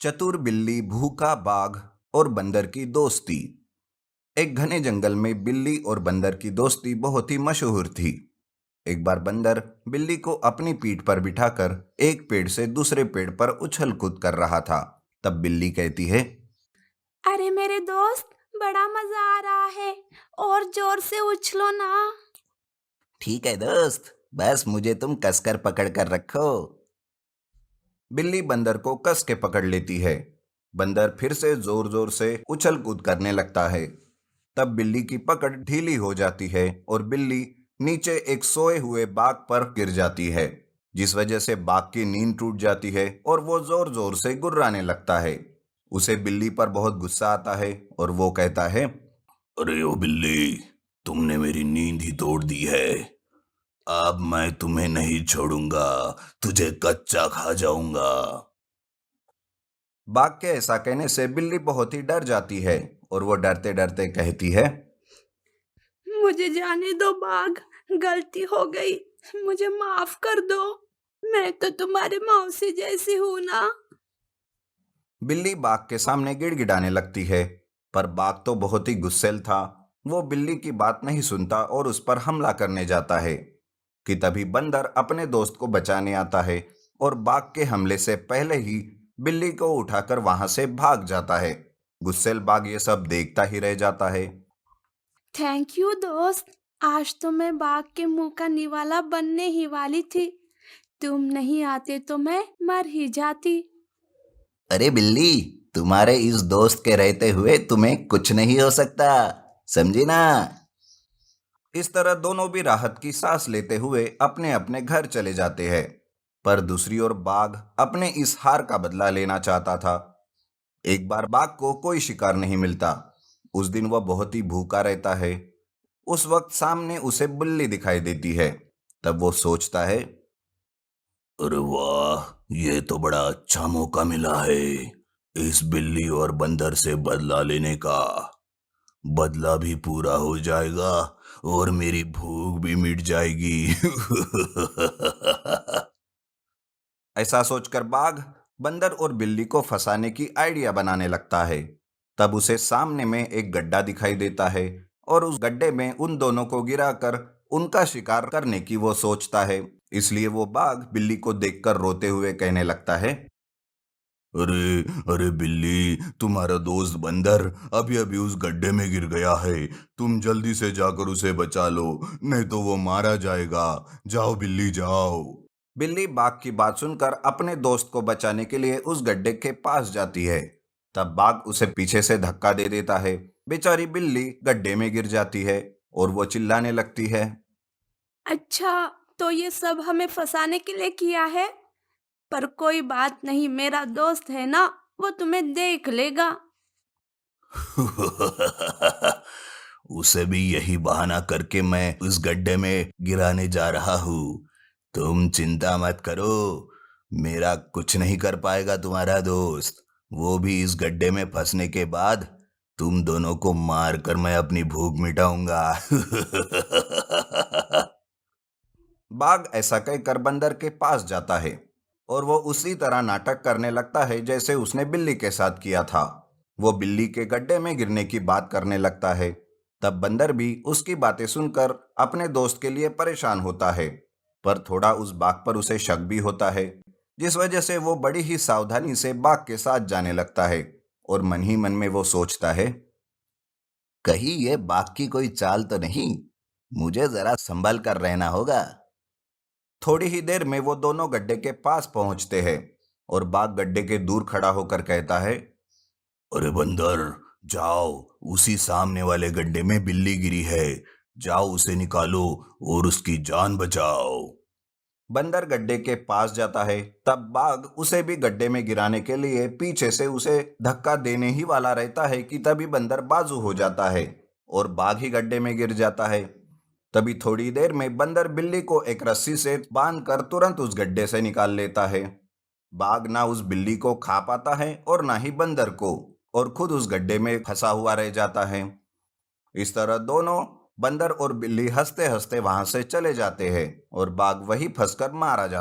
चतुर बिल्ली, भूखा बाघ और बंदर की दोस्ती। एक घने जंगल में बिल्ली और बंदर की दोस्ती बहुत ही मशहूर थी। एक बार बंदर बिल्ली को अपनी पीठ पर बिठाकर एक पेड़ से दूसरे पेड़ पर उछल कूद कर रहा था। तब बिल्ली कहती है, अरे मेरे दोस्त, बड़ा मजा आ रहा है। और जोर से उछलो ना। ठीक है दोस्त, बस मुझे तुम कसकर पकड़ कर रखो। बिल्ली बंदर को कस के पकड़ लेती है। बंदर फिर से जोर जोर से उछल कूद करने लगता है। तब बिल्ली की पकड़ ढीली हो जाती है और बिल्ली नीचे एक सोए हुए बाघ पर गिर जाती है, जिस वजह से बाघ की नींद टूट जाती है और वो जोर जोर से गुर्राने लगता है। उसे बिल्ली पर बहुत गुस्सा आता है और वो कहता है, अरे ओ बिल्ली, तुमने मेरी नींद ही तोड़ दी है। अब मैं तुम्हें नहीं छोड़ूंगा, तुझे कच्चा खा जाऊंगा। बाघ के ऐसा कहने से बिल्ली बहुत ही डर जाती है और वो डरते डरते कहती है, मुझे जाने दो बाघ, गलती हो गई। मुझे माफ कर दो। मैं तो तुम्हारे मौसी जैसी हूं ना। बिल्ली बाघ के सामने गिड़गिड़ाने लगती है, पर बाघ तो बहुत ही गुस्सैल था। वो बिल्ली की बात नहीं सुनता और उस पर हमला करने जाता है कि तभी बंदर अपने दोस्त को बचाने आता है और बाघ के हमले से पहले ही बिल्ली को उठाकर वहां से भाग जाता है। गुस्सैल बाघ ये सब देखता ही रह जाता है। थैंक यू दोस्त। आज तो मैं बाघ के मुंह का निवाला बनने ही वाली थी। तुम नहीं आते तो मैं मर ही जाती। अरे बिल्ली, तुम्हारे इस दोस्त के रहते हुए तुम्हें कुछ नहीं हो सकता, समझी ना। इस तरह दोनों भी राहत की सांस लेते हुए अपने अपने घर चले जाते हैं। पर दूसरी ओर बाघ अपने इस हार का बदला लेना चाहता था। एक बार बाघ को कोई शिकार नहीं मिलता। उस दिन वह बहुत ही भूखा रहता है। उस वक्त सामने उसे बिल्ली दिखाई देती है। तब वो सोचता है, अरे वाह, ये तो बड़ा अच्छा मौका मिला है इस बिल्ली और बंदर से बदला लेने का। बदला भी पूरा हो जाएगा और मेरी भूख भी मिट जाएगी। ऐसा सोचकर बाघ बंदर और बिल्ली को फंसाने की आइडिया बनाने लगता है। तब उसे सामने में एक गड्ढा दिखाई देता है और उस गड्ढे में उन दोनों को गिराकर उनका शिकार करने की वो सोचता है। इसलिए वो बाघ बिल्ली को देखकर रोते हुए कहने लगता है, अरे अरे बिल्ली, तुम्हारा दोस्त बंदर अभी अभी उस गड्ढे में गिर गया है। तुम जल्दी से जाकर उसे बचा लो, नहीं तो वो मारा जाएगा। जाओ बिल्ली जाओ। बिल्ली बाघ की बात सुनकर अपने दोस्त को बचाने के लिए उस गड्ढे के पास जाती है। तब बाघ उसे पीछे से धक्का दे देता है। बेचारी बिल्ली गड्ढे में गिर जाती है और वो चिल्लाने लगती है। अच्छा, तो ये सब हमें फंसाने के लिए किया है। पर कोई बात नहीं, मेरा दोस्त है ना, वो तुम्हें देख लेगा। उसे भी यही बहाना करके मैं उस गड्ढे में गिराने जा रहा हूँ। तुम चिंता मत करो, मेरा कुछ नहीं कर पाएगा तुम्हारा दोस्त। वो भी इस गड्ढे में फंसने के बाद तुम दोनों को मार कर मैं अपनी भूख मिटाऊंगा। बाघ ऐसा कहकर बंदर के पास जाता है और वो उसी तरह नाटक करने लगता है जैसे उसने बिल्ली के साथ किया था। वो बिल्ली के गड्ढे में गिरने की बात करने लगता है। तब बंदर भी उसकी बातें सुनकर अपने दोस्त के लिए परेशान होता है, पर थोड़ा उस बाघ पर उसे शक भी होता है, जिस वजह से वो बड़ी ही सावधानी से बाघ के साथ जाने लगता है और मन ही मन में वो सोचता है, कहीं ये बाघ की कोई चाल तो नहीं, मुझे जरा संभल कर रहना होगा। थोड़ी ही देर में वो दोनों गड्ढे के पास पहुंचते हैं और बाघ गड्ढे के दूर खड़ा होकर कहता है, अरे बंदर, जाओ, उसी सामने वाले गड्ढे में बिल्ली गिरी है। जाओ उसे निकालो और उसकी जान बचाओ। बंदर गड्ढे के पास जाता है। तब बाघ उसे भी गड्ढे में गिराने के लिए पीछे से उसे धक्का देने ही वाला रहता है कि तभी बंदर बाजू हो जाता है और बाघ ही गड्ढे में गिर जाता है। तभी थोड़ी देर में बंदर बिल्ली को एक रस्सी से बांधकर तुरंत उस गड्ढे से निकाल लेता है। बाघ ना उस बिल्ली को खा पाता है और ना ही बंदर को, और खुद उस गड्ढे में फंसा हुआ रह जाता है। इस तरह दोनों, बंदर और बिल्ली, हंसते हंसते वहां से चले जाते हैं और बाघ वही फंसकर मारा जाता है।